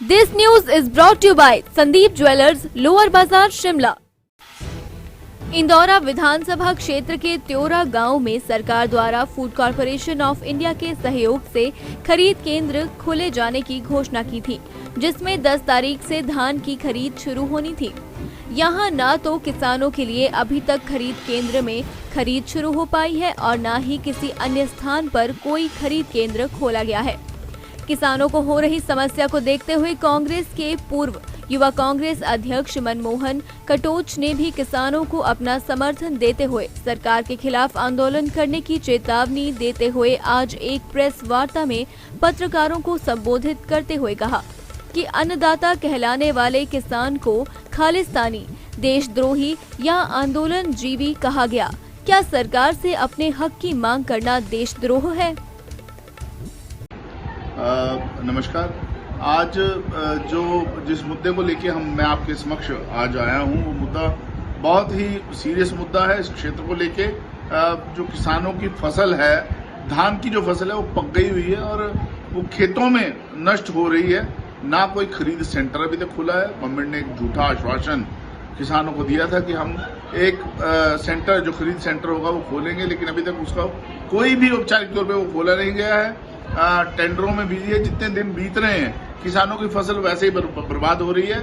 This news is brought to you by Sandeep jewellers, lower बाजार, शिमला। इंदौरा विधानसभा क्षेत्र के त्योरा गांव में सरकार द्वारा फूड कॉरपोरेशन ऑफ इंडिया के सहयोग से खरीद केंद्र खोले जाने की घोषणा की थी, जिसमें 10 तारीख से धान की खरीद शुरू होनी थी। यहां न तो किसानों के लिए अभी तक खरीद केंद्र में खरीद शुरू हो पाई है और न ही किसी अन्य स्थान पर कोई खरीद केंद्र खोला गया है। किसानों को हो रही समस्या को देखते हुए कांग्रेस के पूर्व युवा कांग्रेस अध्यक्ष मनमोहन कटोच ने भी किसानों को अपना समर्थन देते हुए सरकार के खिलाफ आंदोलन करने की चेतावनी देते हुए आज एक प्रेस वार्ता में पत्रकारों को संबोधित करते हुए कहा कि अन्नदाता कहलाने वाले किसान को खालिस्तानी, देशद्रोही या आंदोलन जीवी कहा गया। क्या सरकार से अपने हक की मांग करना देशद्रोह है? नमस्कार। आज जिस मुद्दे को लेके मैं आपके समक्ष आज आया हूं, वो मुद्दा बहुत ही सीरियस मुद्दा है। इस क्षेत्र को लेके जो किसानों की फसल है, धान की जो फसल है, वो पक गई हुई है और वो खेतों में नष्ट हो रही है। ना कोई खरीद सेंटर अभी तक खुला है। गवर्नमेंट ने एक झूठा आश्वासन किसानों को दिया था कि हम एक सेंटर, जो खरीद सेंटर होगा, वो खोलेंगे, लेकिन अभी तक उसका कोई भी औपचारिक तौर पे वो खोला नहीं गया है। टेंडरों में बिजी है। जितने दिन बीत रहे हैं, किसानों की फसल वैसे ही बर्बाद हो रही है।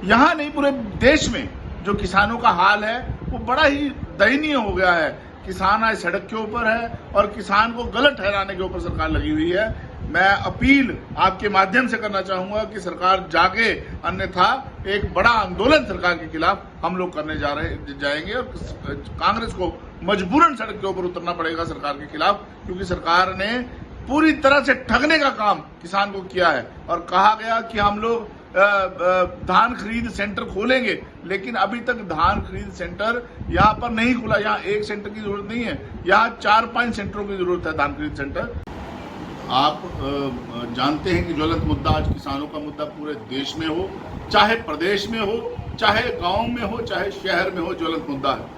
यहाँ नहीं, पूरे देश में जो किसानों का हाल है वो बड़ा ही दयनीय हो गया है। किसान आज सड़क के ऊपर है और किसान को गलत ठहराने के ऊपर सरकार लगी हुई है। मैं अपील आपके माध्यम से करना चाहूंगा कि सरकार जागे, अन्यथा एक बड़ा आंदोलन सरकार के खिलाफ हम लोग करने जाएंगे और कांग्रेस को मजबूरन सड़क के ऊपर उतरना पड़ेगा सरकार के खिलाफ, क्योंकि सरकार ने पूरी तरह से ठगने का काम किसान को किया है। और कहा गया कि हम लोग धान खरीद सेंटर खोलेंगे, लेकिन अभी तक धान खरीद सेंटर यहाँ पर नहीं खुला। यहाँ एक सेंटर की जरूरत नहीं है, यहाँ 4-5 सेंटरों की जरूरत है धान खरीद सेंटर। आप जानते हैं कि ज्वलंत मुद्दा आज किसानों का मुद्दा पूरे देश में हो, चाहे प्रदेश में हो, चाहे गांव में हो, चाहे शहर में हो, ज्वलंत मुद्दा है।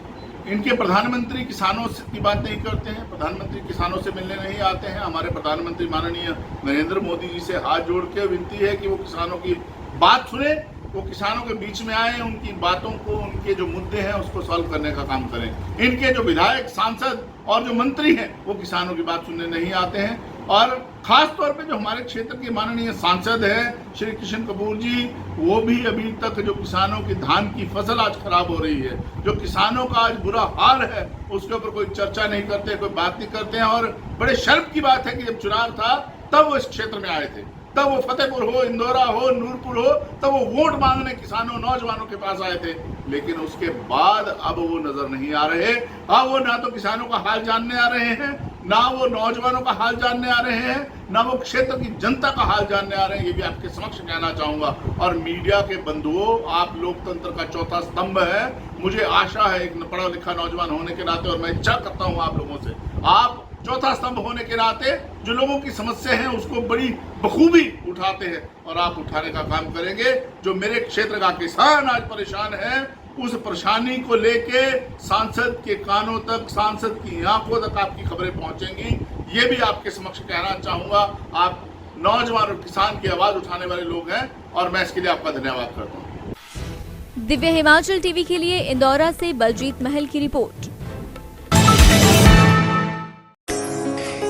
इनके प्रधानमंत्री किसानों की बात नहीं करते हैं, प्रधानमंत्री किसानों से मिलने नहीं आते हैं। हमारे प्रधानमंत्री माननीय नरेंद्र मोदी जी से हाथ जोड़ के विनती है कि वो किसानों की बात सुने, वो किसानों के बीच में आए, उनकी बातों को, उनके जो मुद्दे हैं उसको सॉल्व करने का काम करें। इनके जो विधायक, सांसद और जो मंत्री हैं वो किसानों की बात सुनने नहीं आते हैं। और खास तौर पे जो हमारे क्षेत्र के माननीय सांसद हैं श्री किशन कपूर जी, वो भी अभी तक जो किसानों की धान की फसल आज खराब हो रही है, जो किसानों का आज बुरा हाल है, उसके ऊपर कोई चर्चा नहीं करते, कोई बात नहीं करते हैं। और बड़े शर्म की बात है कि जब चुनाव था तब वो इस क्षेत्र में आए थे, तब वो फतेहपुर हो, इंदौरा हो, नूरपुर हो, तब वो वोट मांगने किसानों, नौजवानों के पास आए थे। लेकिन उसके बाद अब वो नजर नहीं आ रहे। अब वो ना तो किसानों का हाल जानने आ रहे हैं, ना वो नौजवानों का हाल जानने आ रहे हैं, ना वो क्षेत्र की जनता का हाल जानने आ रहे हैं। ये भी आपके समक्ष कहना चाहूंगा। और मीडिया के बंधुओं, आप लोकतंत्र का चौथा स्तंभ है। मुझे आशा है, एक पढ़ा लिखा नौजवान होने के नाते, और मैं इच्छा करता हूं आप लोगों से, आप चौथा स्तंभ होने के नाते जो लोगों की समस्या है उसको बड़ी बखूबी उठाते हैं और आप उठाने का काम करेंगे। जो मेरे क्षेत्र का किसान आज परेशान है, उस परेशानी को लेके सांसद के कानों तक, सांसद की आंखों तक आपकी खबरें पहुंचेंगी। ये भी आपके समक्ष कहना चाहूंगा। आप नौजवान और किसान की आवाज उठाने वाले लोग हैं और मैं इसके लिए आपका धन्यवाद करता हूँ। दिव्य हिमाचल टीवी के लिए इंदौरा से बलजीत महल की रिपोर्ट।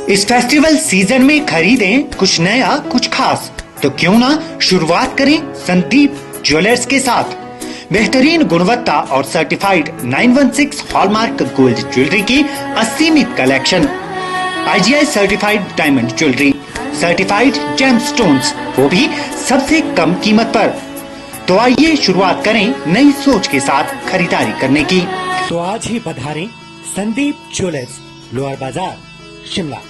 इस फेस्टिवल सीजन में खरीदें कुछ नया, कुछ खास, तो क्यों ना शुरुआत करें संदीप ज्वेलर्स के साथ। बेहतरीन गुणवत्ता और सर्टिफाइड 916 हॉलमार्क गोल्ड ज्वेलरी की असीमित collection, IGI certified diamond jewellery, certified gemstones, वो भी सबसे कम कीमत पर। तो आइए शुरुआत करें नई सोच के साथ खरीदारी करने की। तो आज ही पधारें संदीप ज्वेलर्स, लोअर बाजार, शिमला।